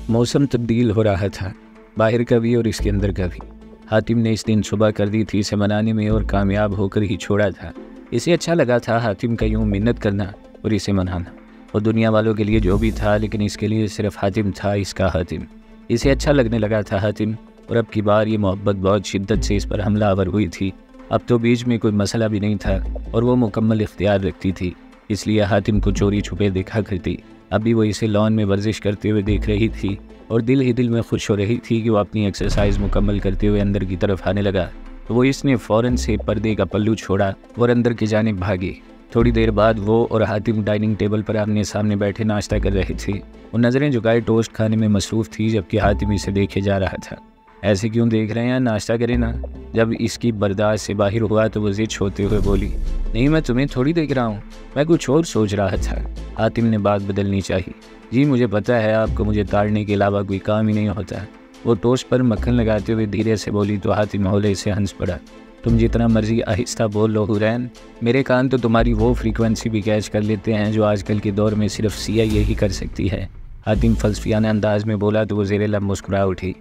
मौसम तब्दील हो रहा था, बाहर का भी और इसके अंदर का भी। हातिम ने इस दिन सुबह कर दी थी इसे मनाने में और कामयाब होकर ही छोड़ा था। इसे अच्छा लगा था हातिम का यूँ मिन्नत करना और इसे मनाना, और दुनिया वालों के लिए जो भी था, लेकिन इसके लिए सिर्फ हातिम था, इसका हातिम। इसे अच्छा लगने लगा था हातिम, और अब की बार ये मोहब्बत बहुत शिद्दत से इस पर हमलावर हुई थी। अब तो बीच में कोई मसला भी नहीं था और वो मुकम्मल इख्तियार रखती थी, इसलिए हातिम को चोरी छुपे देखा करती। अभी वो इसे लॉन में वर्जिश करते हुए देख रही थी और दिल ही दिल में खुश हो रही थी कि वो अपनी एक्सरसाइज मुकम्मल करते हुए अंदर की तरफ आने लगा। तो वो इसने फ़ौरन से पर्दे का पल्लू छोड़ा और अंदर की जानिब भागी। थोड़ी देर बाद वो और हातिम डाइनिंग टेबल पर आमने सामने बैठे नाश्ता कर रहे थे। वो नज़रें झुकाए टोस्ट खाने में मसरूफ़ थी, जबकि हातिम इसे देखे जा रहा था। ऐसे क्यों देख रहे हैं, नाश्ता करें ना। जब इसकी बर्दाश्त से बाहर हुआ तो वो ज़िद होते हुए बोली, नहीं मैं तुम्हें थोड़ी देख रहा हूँ, मैं कुछ और सोच रहा था। हातिम ने बात बदलनी चाहिए। जी मुझे पता है आपको मुझे ताड़ने के अलावा कोई काम ही नहीं होता। वो टोस्ट पर मक्खन लगाते हुए धीरे से बोली तो हातिम हौले से हंस पड़ा। तुम जितना मर्जी आहिस्ता बोल लो हुरैन, मेरे कान तो तुम्हारी वो फ्रीक्वेंसी भी कैच कर लेते हैं जो आजकल के दौर में सिर्फ CIA ही कर सकती है। हातिम फलसफियाना अंदाज में बोला तो वो ज़ेरे लब मुस्कुरा उठी।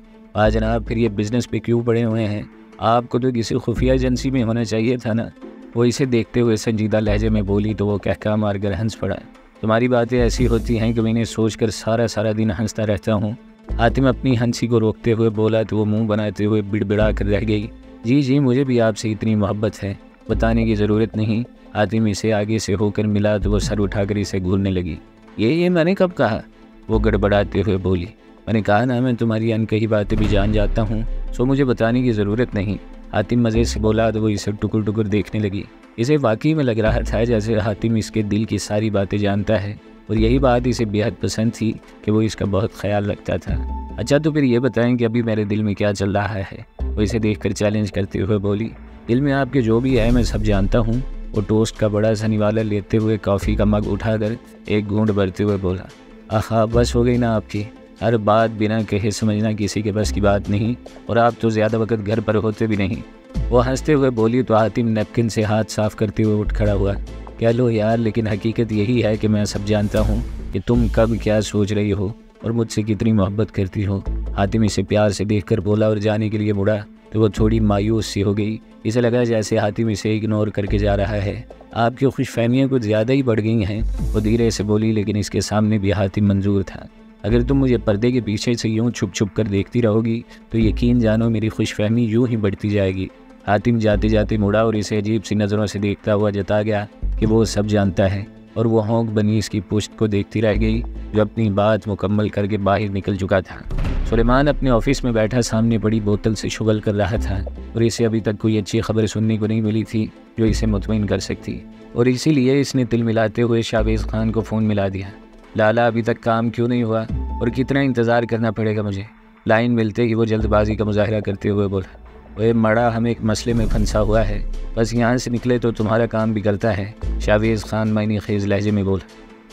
जनाब फिर ये बिज़नेस पे क्यों पड़े हुए हैं, आपको तो किसी खुफिया एजेंसी में होना चाहिए था ना। वो इसे देखते हुए संजीदा लहजे में बोली तो वो कहका मारकर हंस पड़ा। तुम्हारी बातें ऐसी होती हैं कि मैं इन्हें सोचकर सारा दिन हंसता रहता हूँ। हातिम अपनी हंसी को रोकते हुए बोला तो वो मुंह बनाते हुए बिड़बिड़ा कर रह गई। जी मुझे भी आपसे इतनी मोहब्बत है, बताने की ज़रूरत नहीं। हातिम इसे आगे से होकर मिला तो वो सर उठाकर इसे घूरने लगी। ये मैंने कब कहा, वो गड़बड़ाते हुए बोली। मैंने कहा ना मैं तुम्हारी अनकही बातें भी जान जाता हूँ, सो मुझे बताने की ज़रूरत नहीं। हातिम मज़े से बोला तो वो इसे टुकुर टुकुर देखने लगी। इसे वाकई में लग रहा था जैसे हातिम इसके दिल की सारी बातें जानता है, और यही बात इसे बेहद पसंद थी कि वो इसका बहुत ख्याल रखता था। अच्छा तो फिर ये बताएं कि अभी मेरे दिल में क्या चल रहा है, वो इसे देखकर चैलेंज करते हुए बोली। दिल में आपके जो भी है मैं सब जानता हूँ। वो टोस्ट का बड़ा सा निवाला लेते हुए कॉफ़ी का मग उठाकर एक घूंट भरते हुए बोला। आहा बस हो गई ना आपकी, हर बात बिना कहे समझना किसी के बस की बात नहीं, और आप तो ज़्यादा वक्त घर पर होते भी नहीं। वो हंसते हुए बोली तो हातिम नैपकिन से हाथ साफ करते हुए उठ खड़ा हुआ। कह लो यार, लेकिन हकीकत यही है कि मैं सब जानता हूँ कि तुम कब क्या सोच रही हो और मुझसे कितनी मोहब्बत करती हो। हातिम इसे प्यार से देखकर बोला और जाने के लिए मुड़ा तो वो थोड़ी मायूस सी हो गई। इसे लगा जैसे हातिम इसे इग्नोर करके जा रहा है। आपकी खुशफहमियाँ कुछ ज़्यादा ही बढ़ गई हैं, वो धीरे से बोली, लेकिन इसके सामने भी हातिम मंजूर था। अगर तुम मुझे पर्दे के पीछे से यूं छुप छुप कर देखती रहोगी तो यकीन जानो मेरी खुशफहमी यूं ही बढ़ती जाएगी। हातिम जाते जाते मुड़ा और इसे अजीब सी नज़रों से देखता हुआ जता गया कि वो सब जानता है, और वो होंक बनी इसकी पुश्त को देखती रह गई जो अपनी बात मुकम्मल करके बाहर निकल चुका था। सुलेमान अपने ऑफिस में बैठा सामने बड़ी बोतल से शुगल कर रहा था, और इसे अभी तक कोई अच्छी खबर सुनने को नहीं मिली थी जो इसे मुतमईन कर सकती, और इसीलिए इसने तिल मिलाते हुए शाहवेज़ खान को फ़ोन मिला दिया। लाला अभी तक काम क्यों नहीं हुआ और कितना इंतज़ार करना पड़ेगा मुझे। लाइन मिलते ही वो जल्दबाजी का मुजाहरा करते हुए बोला, ओए मड़ा हम एक मसले में फंसा हुआ है, बस यहाँ से निकले तो तुम्हारा काम बिगड़ता है। शाहवेज़ खान मायने खेज़ लहजे में बोला।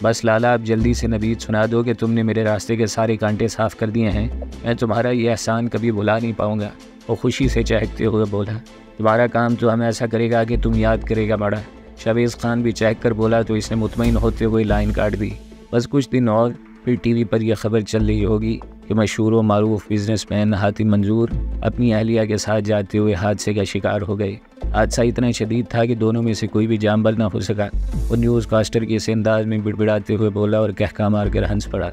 बस लाला आप जल्दी से नबीद सुना दो कि तुमने मेरे रास्ते के सारे कांटे साफ़ कर दिए हैं, मैं तुम्हारा ये एहसान कभी भुला नहीं पाऊँगा। वो खुशी से चहकते हुए बोला, तुम्हारा काम तो हम ऐसा करेगा कि तुम याद करेगा बड़ा। शाहवेज़ खान भी चहक कर बोला तो इसने मुतमईन होते हुए लाइन काट दी। बस कुछ दिन और फिर TV पर यह खबर चल रही होगी कि मशहूर व मारूफ बिजनेसमैन हातिम मंजूर अपनी अहलिया के साथ जाते हुए हादसे का शिकार हो गए। हादसा इतना शदीद था कि दोनों में से कोई भी जांबाज ना हो सका। वो न्यूज़ कास्टर के इस अंदाज में बिड़बिड़ाते हुए बोला और कहका मार कर हंस पड़ा।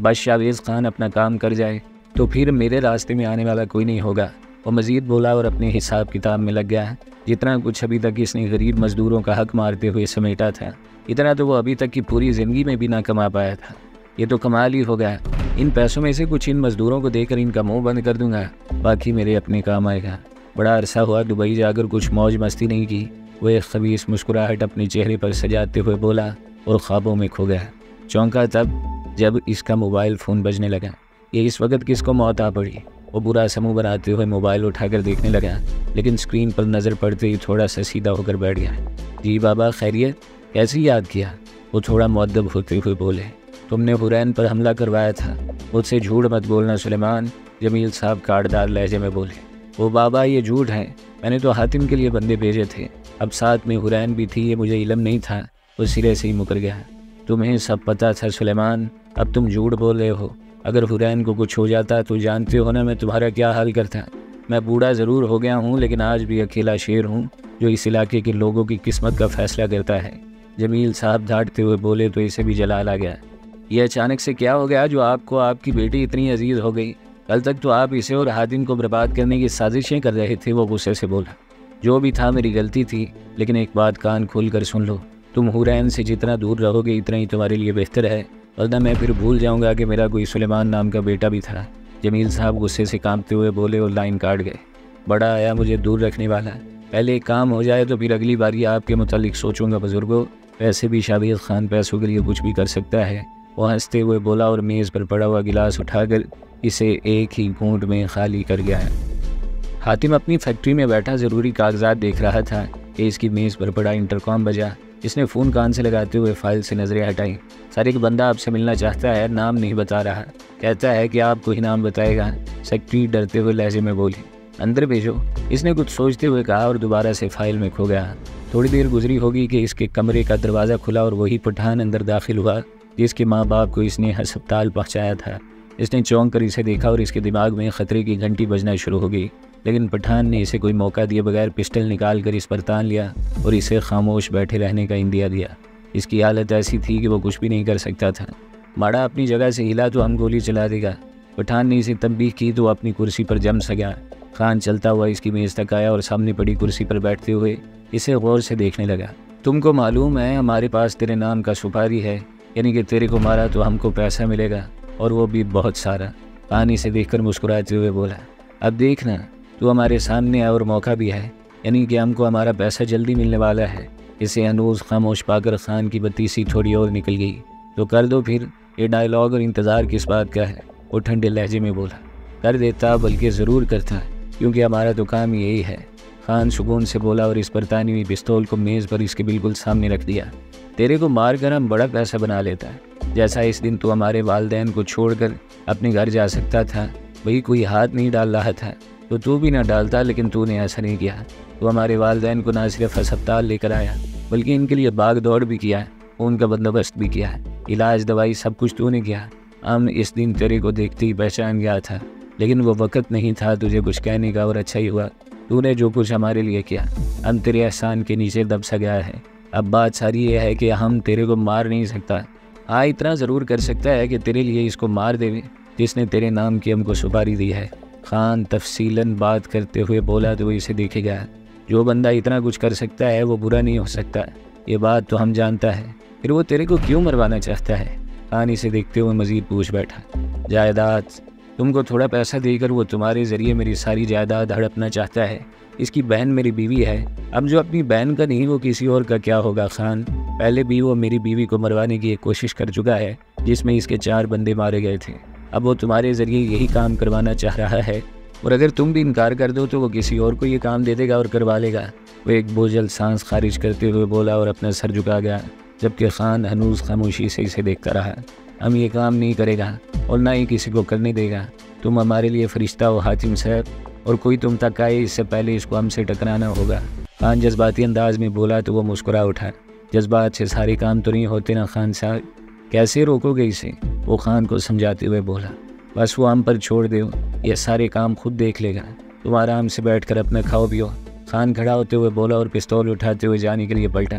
बस शाहवेज़ खान अपना काम कर जाए तो फिर मेरे रास्ते में आने वाला कोई नहीं होगा। वो मज़ीद बोला और अपने हिसाब किताब में लग गया। जितना कुछ अभी तक इसने गरीब मज़दूरों का हक मारते हुए समेटा था, इतना तो वो अभी तक की पूरी ज़िंदगी में भी ना कमा पाया था। ये तो कमाल ही हो गया। इन पैसों में से कुछ इन मज़दूरों को देकर इनका मुंह बंद कर दूंगा, बाकी मेरे अपने काम आएगा। बड़ा अरसा हुआ दुबई जाकर कुछ मौज मस्ती नहीं की। वो एक खबीस मुस्कुराहट अपने चेहरे पर सजाते हुए बोला और ख्वाबों में खो गया। चौंका तब जब इसका मोबाइल फ़ोन बजने लगा। ये इस वक्त किसको मौत आ पड़ी। वो बुरा समूह बनाते हुए मोबाइल उठाकर देखने लगा, लेकिन स्क्रीन पर नज़र पड़ते ही थोड़ा सा सीधा होकर बैठ गया। जी बाबा खैरियत, कैसे याद किया, वो थोड़ा मुअद्दब होते हुए बोले। तुमने हुरैन पर हमला करवाया था, मुझसे झूठ मत बोलना सुलेमान, जमील साहब काटदार लहजे में बोले। वो बाबा ये झूठ है, मैंने तो हातिम के लिए बंदे भेजे थे, अब साथ में हुरैन भी थी, ये मुझे इल्म नहीं था। वो सिरे से ही मुकर गया। तुम्हें सब पता था सुलेमान, अब तुम झूठ बोल रहे हो। अगर हुरैन को कुछ हो जाता तो जानते हो ना मैं तुम्हारा क्या हाल करता। मैं बूढ़ा ज़रूर हो गया हूँ लेकिन आज भी अकेला शेर हूँ जो इस इलाके के लोगों की किस्मत का फैसला करता है। जमील साहब डांटते हुए बोले तो इसे भी जलाल आ गया। ये अचानक से क्या हो गया जो आपको आपकी बेटी इतनी अजीज़ हो गई? कल तक तो आप इसे और हातिम को बर्बाद करने की साजिशें कर रहे थे। वो गुस्से से बोला। जो भी था मेरी गलती थी, लेकिन एक बात कान खोल कर सुन लो, तुम हुरैन से जितना दूर रहोगे इतना ही तुम्हारे लिए बेहतर है, वरना मैं फिर भूल जाऊंगा कि मेरा कोई सुलेमान नाम का बेटा भी था। जमील साहब गुस्से से कांपते हुए बोले और लाइन काट गए। बड़ा आया मुझे दूर रखने वाला, पहले एक काम हो जाए तो फिर अगली बारी आपके मुतालिक सोचूंगा बुजुर्गों। वैसे भी शाबिर खान पैसों के लिए कुछ भी कर सकता है। वो हंसते हुए बोला और मेज़ पर पड़ा हुआ गिलास उठाकर इसे एक ही घूंट में खाली कर गया। हातिम अपनी फैक्ट्री में बैठा ज़रूरी कागजात देख रहा था कि इसकी मेज़ पर पड़ा इंटरकॉम बजा। इसने फ़ोन कान से लगाते हुए फाइल से नज़रें हटाई। सर एक बंदा आपसे मिलना चाहता है, नाम नहीं बता रहा, कहता है कि आपको ही नाम बताएगा। सेक्रेटरी डरते हुए लहजे में बोली। अंदर भेजो, इसने कुछ सोचते हुए कहा और दोबारा से फाइल में खो गया। थोड़ी देर गुजरी होगी कि इसके कमरे का दरवाज़ा खुला और वही पठान अंदर दाखिल हुआ जिसके माँ बाप को इसने अस्पताल पहुँचाया था। इसने चौंक कर इसे देखा और इसके दिमाग में ख़तरे की घंटी बजना शुरू हो गई, लेकिन पठान ने इसे कोई मौका दिए बगैर पिस्टल निकाल कर इस पर तान लिया और इसे खामोश बैठे रहने का इंदिया दिया। इसकी हालत ऐसी थी कि वो कुछ भी नहीं कर सकता था। माड़ा अपनी जगह से हिला तो हम गोली चला देगा। पठान ने इसे तंबीह की तो अपनी कुर्सी पर जम सा गया। खान चलता हुआ इसकी मेज़ तक आया और सामने पड़ी कुर्सी पर बैठते हुए इसे गौर से देखने लगा। तुमको मालूम है हमारे पास तेरे नाम का सुपारी है, यानी कि तेरे को मारा तो हमको पैसा मिलेगा और वो भी बहुत सारा। खान इसे देखकर मुस्कुराते हुए बोला, अब देखना तू हमारे सामने है और मौका भी है, यानी कि हमको हमारा पैसा जल्दी मिलने वाला है। इसे अनूज खामोश पाकर खान की बत्तीसी थोड़ी और निकल गई। तो कर दो फिर, ये डायलॉग और इंतज़ार किस बात का है? वो ठंडे लहजे में बोला। कर देता, बल्कि ज़रूर करता, क्योंकि हमारा तो काम यही है। खान सुकून से बोला और इस बरतानवी पिस्तौल को मेज़ पर इसके बिल्कुल सामने रख दिया। तेरे को मार कर हम बड़ा पैसा बना लेता है। जैसा इस दिन तू हमारे वालिदैन को छोड़कर अपने घर जा सकता था, वही कोई हाथ नहीं डाल रहा था तो तू भी ना डालता, लेकिन तूने ऐसा नहीं किया। तो हमारे वालिदैन को ना सिर्फ अस्पताल लेकर आया, बल्कि इनके लिए भाग दौड़ भी किया, उनका बंदोबस्त भी किया, इलाज दवाई सब कुछ तूने किया। हम इस दिन तेरे को देखते ही पहचान गया था, लेकिन वो वक्त नहीं था तुझे कुछ कहने का, और अच्छा ही हुआ तूने जो कुछ हमारे लिए किया। हम तेरे एहसान के नीचे दब सा गया है। अब बात सारी ये है कि हम तेरे को मार नहीं सकता। हाँ, इतना ज़रूर कर सकता है कि तेरे लिए इसको मार देवे जिसने तेरे नाम की हमको सुपारी दी है। खान तफसीलन बात करते हुए बोला तो वो इसे देखेगा। जो बंदा इतना कुछ कर सकता है वो बुरा नहीं हो सकता, ये बात तो हम जानता है, फिर वो तेरे को क्यों मरवाना चाहता है? खान इसे देखते हुए मज़ीद पूछ बैठा। जायदाद, तुमको थोड़ा पैसा देकर वो तुम्हारे ज़रिए मेरी सारी जायदाद हड़पना चाहता है। इसकी बहन मेरी बीवी है, अब जो अपनी बहन का नहीं वो किसी और का क्या होगा? खान, पहले भी वो मेरी बीवी को मरवाने की एक कोशिश कर चुका है जिसमें इसके 4 बंदे मारे गए थे। अब वो तुम्हारे ज़रिए यही काम करवाना चाह रहा है, और अगर तुम भी इनकार कर दो तो वो किसी और को ये काम दे देगा और करवा लेगा। वो एक बोझल सांस खारिज करते हुए बोला और अपना सर झुका गया, जबकि खान हनूज खामोशी से इसे देखता रहा। हम ये काम नहीं करेगा और ना ही किसी को करने देगा। तुम हमारे लिए फरिश्ता हो हातिम साहब, और कोई तुम तक आए इससे पहले इसको हमसे टकराना होगा। खान जज्बाती अंदाज में बोला तो वो मुस्कुरा उठा। जज्बात से सारे काम तो नहीं होते ना खान साहब, कैसे रोकोगे इसे? वो खान को समझाते हुए बोला। बस वो हम पर छोड़ दो, ये सारे काम खुद देख लेगा, तुम आराम से बैठकर अपना खाओ पियो। खान खड़ा होते हुए बोला और पिस्तौल उठाते हुए जाने के लिए पलटा।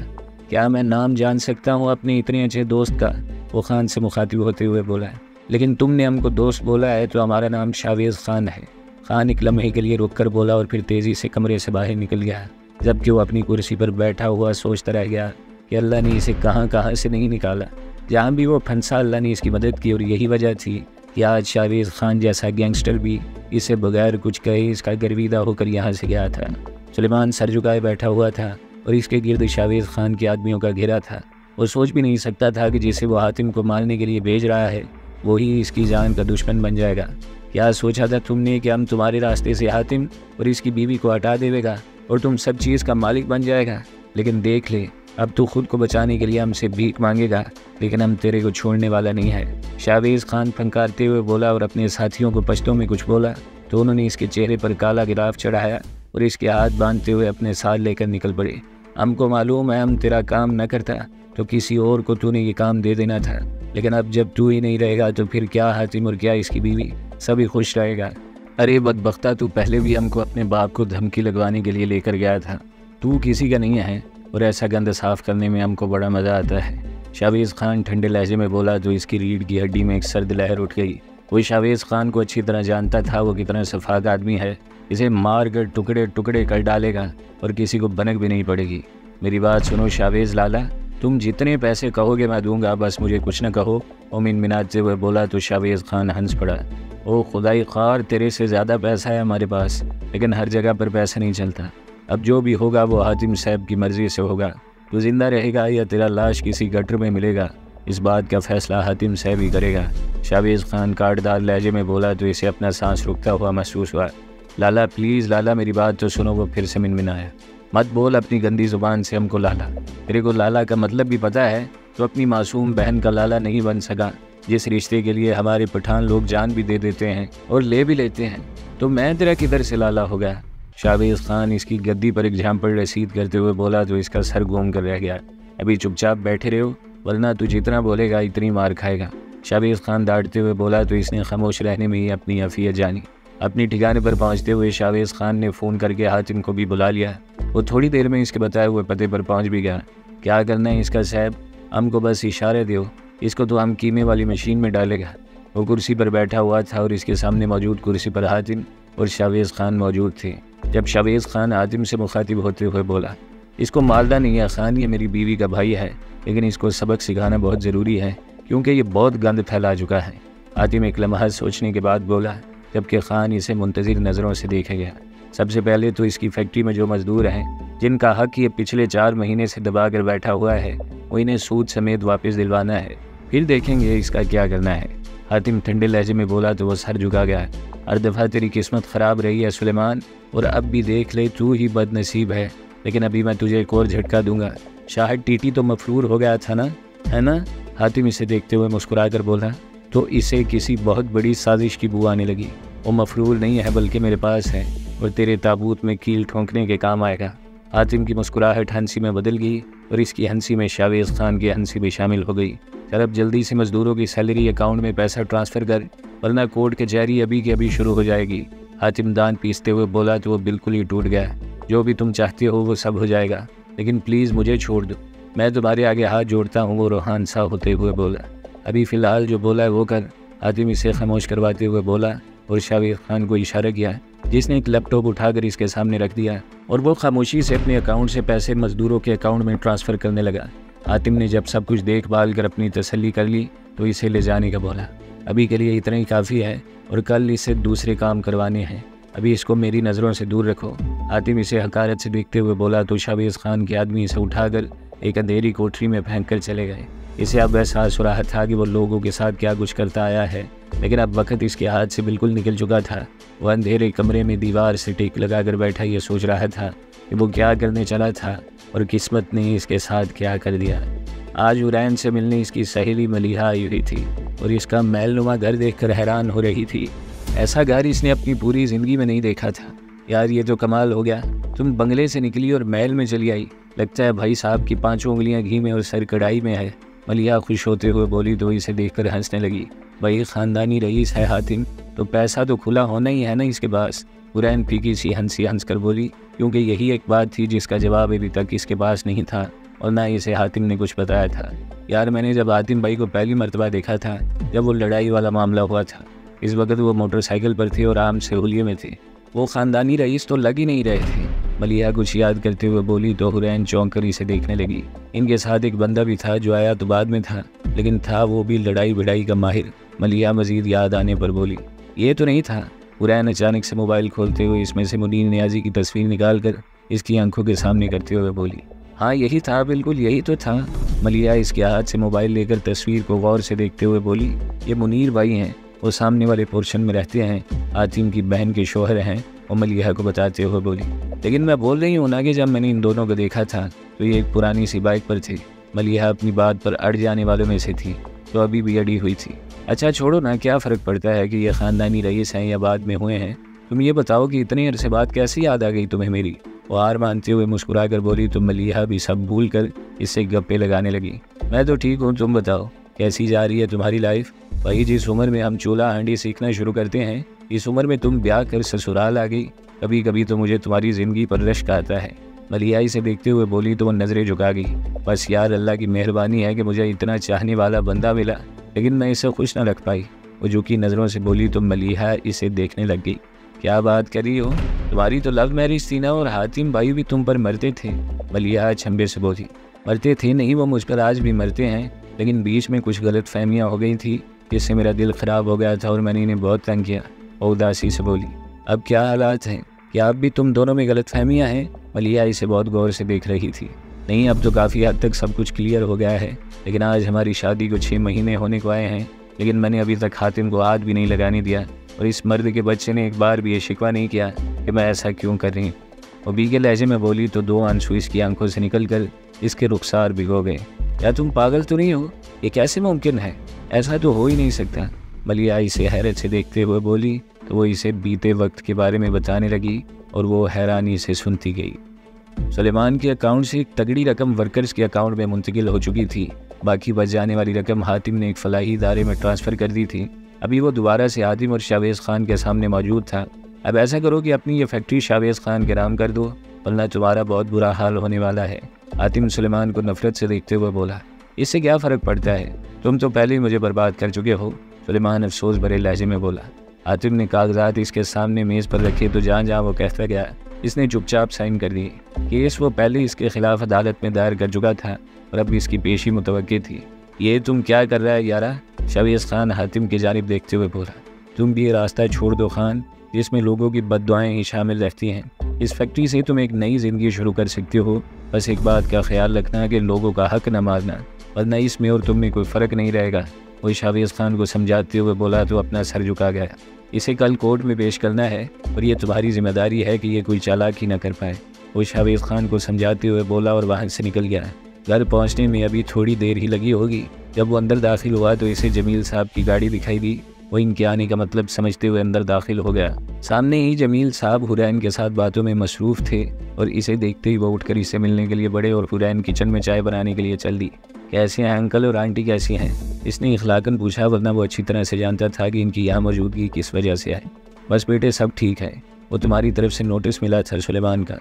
क्या मैं नाम जान सकता हूँ अपने इतने अच्छे दोस्त का? वो खान से मुखातिब होते हुए बोला। लेकिन तुमने हमको दोस्त बोला है तो हमारा नाम शावेज़ खान है। खान एक लम्हे के लिए रुक कर बोला और फिर तेज़ी से कमरे से बाहर निकल गया, जबकि वो अपनी कुर्सी पर बैठा हुआ सोचता रह गया कि अल्लाह ने इसे कहाँ कहाँ से नहीं निकाला। जहाँ भी वो फंसा अल्लाह ने इसकी मदद की, और यही वजह थी कि आज शावेज़ खान जैसा गैंगस्टर भी इसे बगैर कुछ कहे इसका गर्विदा होकर यहाँ से गया था। सुलेमान सर झुकाए बैठा हुआ था और इसके गिर्द शावेज़ खान के आदमियों का घेरा था। वो सोच भी नहीं सकता था कि जिसे वो हातिम को मारने के लिए भेज रहा है वही इसकी जान का दुश्मन बन जाएगा। क्या सोचा था तुमने कि हम तुम्हारे रास्ते से हातिम और इसकी बीवी को हटा देगा और तुम सब चीज़ का मालिक बन जाएगा? लेकिन देख ले, अब तू खुद को बचाने के लिए हमसे भीख मांगेगा, लेकिन हम तेरे को छोड़ने वाला नहीं है। शावेज़ खान फंकारते हुए बोला और अपने साथियों को पश्तों में कुछ बोला तो उन्होंने इसके चेहरे पर काला गिलाफ चढ़ाया और इसके हाथ बांधते हुए अपने साथ लेकर निकल पड़े। हमको मालूम है हम तेरा काम न करता तो किसी और को तूने ये काम दे देना था। लेकिन अब जब तू ही नहीं रहेगा तो फिर क्या हातिम और क्या इसकी बीवी, सभी खुश रहेगा। अरे बदबख्ता, तू पहले भी हमको अपने बाप को धमकी लगवाने के लिए लेकर गया था। तू किसी का नहीं है और ऐसा गंद साफ़ करने में हमको बड़ा मज़ा आता है। शाहवेज़ खान ठंडे लहजे में बोला तो इसकी रीढ़ की हड्डी में एक सर्द लहर उठ गई। वो शाहवेज़ खान को अच्छी तरह जानता था, वो कितना सफाक आदमी है। इसे मार कर टुकड़े टुकड़े कर डालेगा और किसी को भनक भी नहीं पड़ेगी। मेरी बात सुनो शाहवेज़ लाला, तुम जितने पैसे कहोगे मैं दूंगा, बस मुझे कुछ न कहो। वो मिनमिनाते हुए बोला तो शाहवेज़ खान हंस पड़ा। ओ खुदाई ख़ार, तेरे से ज़्यादा पैसा है हमारे पास, लेकिन हर जगह पर पैसा नहीं चलता। अब जो भी होगा वो हातिम साहब की मर्ज़ी से होगा। तू ज़िंदा रहेगा या तेरा लाश किसी गटर में मिलेगा, इस बात का फ़ैसला हातिम साहब ही करेगा। शाहवेज़ खान काटदार लहजे में बोला तो इसे अपना सांस रुकता हुआ महसूस हुआ। लाला प्लीज़ लाला, मेरी बात तो सुनो। वो फिर से मिनमिनाया। मत बोल अपनी गंदी ज़ुबान से हमको लाला। तेरे को लाला का मतलब भी पता है? तो अपनी मासूम बहन का लाला नहीं बन सका, जिस रिश्ते के लिए हमारे पठान लोग जान भी दे देते हैं और ले भी लेते हैं, तो मैं तेरा किधर से लाला हो गया? शाहवेज़ खान इसकी गद्दी पर एक झांपड़ रसीद करते हुए बोला तो इसका सर घूम कर रह गया। अभी चुपचाप बैठे रहो, वरना तू जितना बोलेगा इतनी मार खाएगा। शाहवेज़ खान डांटते हुए बोला तो इसने खामोश रहने में ही अपनी अफियत जानी। अपनी ठिकाने पर पहुंचते हुए शाहवेज़ खान ने फ़ोन करके हातिम को भी बुला लिया। वो थोड़ी देर में इसके बताए हुए पते पर पहुंच भी गया। क्या करना है इसका साहब, हमको बस इशारे दो, इसको तो हम कीमे वाली मशीन में डालेगा। वो कुर्सी पर बैठा हुआ था और इसके सामने मौजूद कुर्सी पर हातिम और शाहवेज़ खान मौजूद थे। जब शाहवेज़ खान हातिम से मुखातिब होते हुए बोला, इसको मारना नहीं है खान, ये मेरी बीवी का भाई है, लेकिन इसको सबक सिखाना बहुत ज़रूरी है क्योंकि ये बहुत गंद फैला चुका है। हातिम एक लम्हा सोचने के बाद बोला, जबकि खान इसे मुंतज़िर नज़रों से देखे गया। सबसे पहले तो इसकी फैक्ट्री में जो मज़दूर हैं, जिनका हक ये पिछले 4 महीने से दबा कर बैठा हुआ है, वो इन्हें सूद समेत वापस दिलवाना है, फिर देखेंगे इसका क्या करना है। हातिम ठंडे लहजे में बोला तो वो सर झुका गया। हर दफ़ा तेरी किस्मत ख़राब रही है सुलेमान, और अब भी देख ले तू ही बदनसीब है, लेकिन अभी मैं तुझे एक और झटका दूंगा। शाहिद टीटी तो मफरूर हो गया था ना, है ना? हातिम इसे देखते हुए मुस्कुरा कर बोला तो इसे किसी बहुत बड़ी साजिश की बू आने लगी। वो मफरूर नहीं है बल्कि मेरे पास है और तेरे ताबूत में कील ठोंकने के काम आएगा। हातिम की मुस्कुराहट हंसी में बदल गई और इसकी हंसी में शाहवेज़ खान की हंसी भी शामिल हो गई। चल अब जल्दी से मज़दूरों की सैलरी अकाउंट में पैसा ट्रांसफ़र कर, वरना कोर्ट कचहरी अभी की अभी शुरू हो जाएगी। हातिम दांत पीसते हुए बोला तो वो बिल्कुल ही टूट गया। जो भी तुम चाहते हो वो सब हो जाएगा, लेकिन प्लीज़ मुझे छोड़ दो, मैं तुम्हारे आगे हाथ जोड़ता हूँ। वो रूहान सा होते हुए बोला, अभी फ़िलहाल जो बोला है वो कर। हातिम इसे खामोश करवाते हुए बोला और शाहवेज़ खान को इशारा किया, जिसने एक लैपटॉप उठाकर इसके सामने रख दिया और वो खामोशी से अपने अकाउंट से पैसे मज़दूरों के अकाउंट में ट्रांसफ़र करने लगा। हातिम ने जब सब कुछ देखभाल कर अपनी तसल्ली कर ली तो इसे ले जाने का बोला। अभी के लिए इतना ही काफ़ी है और कल इसे दूसरे काम करवाने हैं, अभी इसको मेरी नज़रों से दूर रखो। हातिम इसे हकारत से देखते हुए बोला तो शाहवेज़ खान के आदमी इसे उठाकर एक अंधेरी कोठरी में फेंक कर चले गए। इसे अब एहसास हो रहा था कि वो लोगों के साथ क्या कुछ करता आया है, लेकिन अब वक्त इसके हाथ से बिल्कुल निकल चुका था। वह अंधेरे कमरे में दीवार से टेक लगाकर बैठा ये सोच रहा था कि वो क्या करने चला था और किस्मत ने इसके साथ क्या कर दिया। आज हुरैन से मिलने इसकी सहेली मलिहा आई हुई थी और इसका महलनुमा घर देखकर हैरान हो रही थी। ऐसा घर इसने अपनी पूरी ज़िंदगी में नहीं देखा था। यार ये तो कमाल हो गया, तुम बंगले से निकली और महल में चली आई। लगता है भाई साहब की 5 उंगलियां घी में और सर कढ़ाई में है। मलिहा खुश होते हुए बोली तो इसे देखकर हंसने लगी। भाई ख़ानदानी रईस है हातिम, तो पैसा तो खुला होना ही है ना इसके पास। हुरैन फीकी सी हंसी हंस कर बोली, क्योंकि यही एक बात थी जिसका जवाब अभी तक इसके पास नहीं था और ना इसे हातिम ने कुछ बताया था। यार मैंने जब हातिम भाई को पहली मरतबा देखा था, जब वो लड़ाई वाला मामला हुआ था, इस वक्त वो मोटरसाइकिल पर थे और आम से हुलिये में थे। वो ख़ानदानी रईस तो लग ही नहीं रहे थे। मलिहा कुछ याद करते हुए बोली तो हुरैन चौंक कर इसे देखने लगी। इनके साथ एक बंदा भी था जो आया तो बाद में था, लेकिन था वो भी लड़ाई भिड़ाई का माहिर। मलिहा मजीद याद आने पर बोली, ये तो नहीं था। हुरैन अचानक से मोबाइल खोलते हुए इसमें से मुनीर नियाजी की तस्वीर निकाल कर इसकी आंखों के सामने करते हुए बोली, हाँ यही था, बिल्कुल यही तो था। मलिहा इसके हाथ से मोबाइल लेकर तस्वीर को गौर से देखते हुए बोली, ये मुनीर भाई हैं, वो सामने वाले पोर्शन में रहते हैं, हातिम की बहन के शोहर हैं। और मलिहा को बताते हुए बोली, लेकिन मैं बोल रही हूँ ना कि जब मैंने इन दोनों को देखा था तो ये एक पुरानी सी बाइक पर थे। मलिहा अपनी बात पर अड़ जाने वालों में से थी, तो अभी भी अड़ी हुई थी। अच्छा छोड़ो ना, क्या फ़र्क पड़ता है कि ये ख़ानदानी रईस हैं या बाद में हुए हैं। तुम ये बताओ कि इतने अरसे बाद कैसी याद आ गई तुम्हें मेरी। वो हार मानते हुए मुस्कुरा कर बोली तो मलिहा भी सब भूल कर इससे गप्पे लगाने लगी। मैं तो ठीक हूँ, तुम बताओ। कैसी जा रही है तुम्हारी लाइफ? भाई जिस उम्र में हम चूल्हा हांडी सीखना शुरू करते हैं, इस उम्र में तुम ब्याह कर ससुराल आ गई। कभी कभी तो मुझे तुम्हारी ज़िंदगी पर रश्क आता है। मलिया इसे देखते हुए बोली तो वो नज़रें झुका गई। बस यार अल्लाह की मेहरबानी है कि मुझे इतना चाहने वाला बंदा मिला, लेकिन मैं इसे खुश न रख पाई। वो झुकी नज़रों से बोली तो मलिया इसे देखने लग गई। क्या बात कर रही हो? तुम्हारी तो लव मैरिज थी ना, और हातिम भाई भी तुम पर मरते थे। मलिया छंबे से बोली। मरते थे नहीं, वो मुझ पर आज भी मरते हैं, लेकिन बीच में कुछ गलत फहमियाँ हो गई थी, जिससे मेरा दिल ख़राब हो गया था और मैंने इन्हें बहुत तंग किया। वो उदासी से बोली। अब क्या हालात हैं? क्या अब भी तुम दोनों में गलत फहमियाँ हैं? मलिया इसे बहुत गौर से देख रही थी। नहीं, अब तो काफ़ी हद तक सब कुछ क्लियर हो गया है, लेकिन आज हमारी शादी को 6 महीने होने को आए हैं, लेकिन मैंने अभी तक हातिम को हाथ भी नहीं लगाने दिया, और इस मर्द के बच्चे ने एक बार भी ये शिकवा नहीं किया कि मैं ऐसा क्यों कर रही हूँ। वो बीके लहजे में बोली तो 2 आंसू इसकी आंखों से निकल कर इसके रुखसार भिगो गए। क्या तुम पागल तो नहीं हो? ये कैसे मुमकिन है? ऐसा तो हो ही नहीं सकता। मलिया इसे हैरत से देखते हुए बोली तो वो इसे बीते वक्त के बारे में बताने लगी, और वो हैरानी से सुनती गई। सुलेमान के अकाउंट से एक तगड़ी रकम वर्कर्स के अकाउंट में मुंतकिल हो चुकी थी। बाकी बच जाने वाली रकम हातिम ने एक फलाही इदारे में ट्रांसफ़र कर दी थी। अभी वो दोबारा से हातिम और शावेज़ खान के सामने मौजूद था। अब ऐसा करो कि अपनी ये फैक्ट्री शावेज़ खान के नाम कर दो, वरना तुम्हारा बहुत बुरा हाल होने वाला है। हातिम सुलेमान को नफरत से देखते हुए बोला। इससे क्या फ़र्क पड़ता है? तुम तो पहले ही मुझे बर्बाद कर चुके हो। सुलेमान अफसोस भरे लहजे में बोला। हातिम ने कागजात इसके सामने मेज़ पर रखे तो जहाँ जहाँ वो कहता गया इसने चुपचाप साइन कर दिए। केस वो पहले इसके खिलाफ अदालत में दायर कर चुका था और अब इसकी पेशी मुतवक्की थी। ये तुम क्या कर रहा है यारा? शावेज़ खान हातिम की जानिब देखते हुए बोला। तुम भी ये रास्ता छोड़ दो खान, जिसमें लोगों की बद्दुआएं ही शामिल रहती हैं। इस फैक्ट्री से तुम एक नई ज़िंदगी शुरू कर सकते हो। बस एक बात का ख्याल रखना कि लोगों का हक न मारना, वरना इसमें और तुम में कोई फ़र्क नहीं रहेगा। वो शावेज़ खान को समझाते हुए बोला तो अपना सर झुका गया। इसे कल कोर्ट में पेश करना है और ये तुम्हारी जिम्मेदारी है कि ये कोई चालाकी न कर पाए। वो शावेज़ खान को समझाते हुए बोला और वहाँ से निकल गया। घर पहुँचने में अभी थोड़ी देर ही लगी होगी। जब वो अंदर दाखिल हुआ तो इसे जमील साहब की गाड़ी दिखाई दी। वो इनके आने का मतलब समझते हुए अंदर दाखिल हो गया। सामने ही जमील साहब हुरैन के साथ बातों में मसरूफ़ थे और इसे देखते ही वो उठकर इससे मिलने के लिए बढ़े और हुरैन किचन में चाय बनाने के लिए चल दी। कैसे हैं अंकल और आंटी, कैसी हैं? इसने इखलाकन पूछा, वरना वो अच्छी तरह से जानता था कि इनकी यहाँ मौजूदगी किस वजह से है। बस बेटे सब ठीक है। वो तुम्हारी तरफ से नोटिस मिला था सुलेमान का।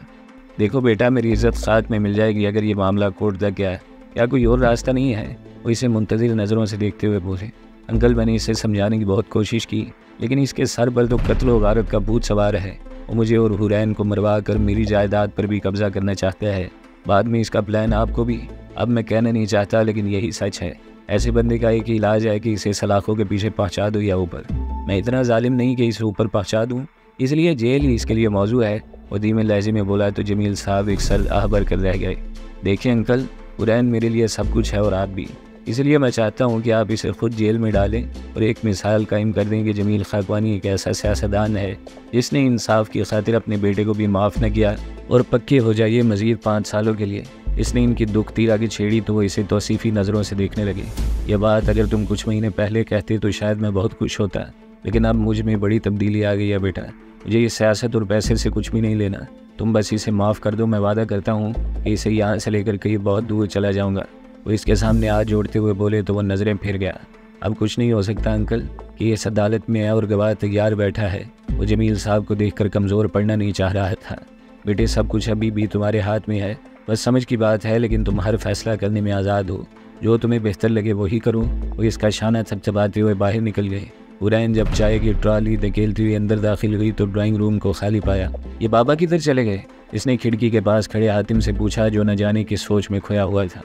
देखो बेटा, मेरी इज्जत साथ में मिल जाएगी अगर ये मामला कोर्ट तक गया। क्या कोई और रास्ता नहीं है? वो इसे मुंतज़िर नज़रों से देखते हुए बोले। अंकल मैंने इसे समझाने की बहुत कोशिश की, लेकिन इसके सर पर तो कत्ल व गारत का भूत सवार है। वो मुझे और हुरैन को मरवा कर मेरी जायदाद पर भी कब्जा करना चाहता है। बाद में इसका प्लान आपको भी। अब मैं कहना नहीं चाहता, लेकिन यही सच है। ऐसे बंदे का एक ही इलाज है कि इसे सलाखों के पीछे पहुंचा दो या ऊपर। मैं इतना जालिम नहीं कि इसे ऊपर पहुंचा दूं, इसलिए जेल ही इसके लिए मौजू है। वो धीमे लहजे में बोला तो जमील साहब एक सर आहबर कर रह गए। देखिए अंकल, हुरैन मेरे लिए सब कुछ है और आप भी, इसलिए मैं चाहता हूँ कि आप इसे खुद जेल में डालें और एक मिसाल कायम कर दें कि जमील खाकवानी एक ऐसा सियासतदान है जिसने इंसाफ की खातिर अपने बेटे को भी माफ़ न किया। और पक्के हो जाइए मज़ीद 5 सालों के लिए। इसने इनकी दुख तीरा की छेड़ी तो वो इसे तौसीफ़ी नज़रों से देखने लगे। ये बात अगर तुम कुछ महीने पहले कहते तो शायद मैं बहुत खुश होता, लेकिन अब मुझ में बड़ी तब्दीली आ गई है बेटा। मुझे ये सियासत और पैसे से कुछ भी नहीं लेना। तुम बस इसे माफ़ कर दो। मैं वादा करता हूँ कि इसे यहाँ से लेकर कहीं बहुत दूर चला जाऊँगा। वो इसके सामने हाथ जोड़ते हुए बोले तो वह नज़रें फिर गया। अब कुछ नहीं हो सकता अंकल कि इस अदालत में है और गवाह तैयार बैठा है। वो जमील साहब को देखकर कमज़ोर पड़ना नहीं चाह रहा था। बेटे सब कुछ अभी भी तुम्हारे हाथ में है, बस समझ की बात है, लेकिन तुम हर फैसला करने में आज़ाद हो। जो तुम्हें बेहतर लगे वही करो। वो इसका शाना थपथपाते हुए बाहर निकल गए। हुरैन जब चाय की ट्रॉली धकेलती हुई अंदर दाखिल हुई तो ड्राइंग रूम को खाली पाया। ये बाबा किधर चले गए? इसने खिड़की के पास खड़े हातिम से पूछा, जो न जाने किस सोच में खोया हुआ था।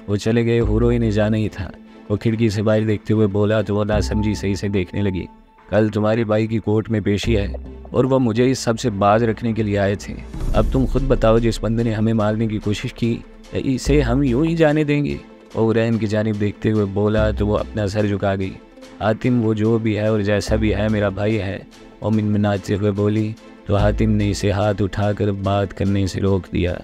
वो चले गए, हुरो ही ने जाना ही था। वो खिड़की से बाहर देखते हुए बोला तो वो नासमझी सही से देखने लगी। कल तुम्हारे भाई की कोर्ट में पेशी है और वह मुझे इस सब से बाज रखने के लिए आए थे। अब तुम खुद बताओ, जिस बंदे ने हमें मारने की कोशिश की, इसे हम यूं ही जाने देंगे? और हुरैन की जानिब देखते हुए बोला तो वो अपना सर झुका गई। हातिम वो जो भी है और जैसा भी है मेरा भाई है। और मिनमिनाते हुए बोली तो हातिम ने इसे हाथ उठाकर बात करने से रोक दिया।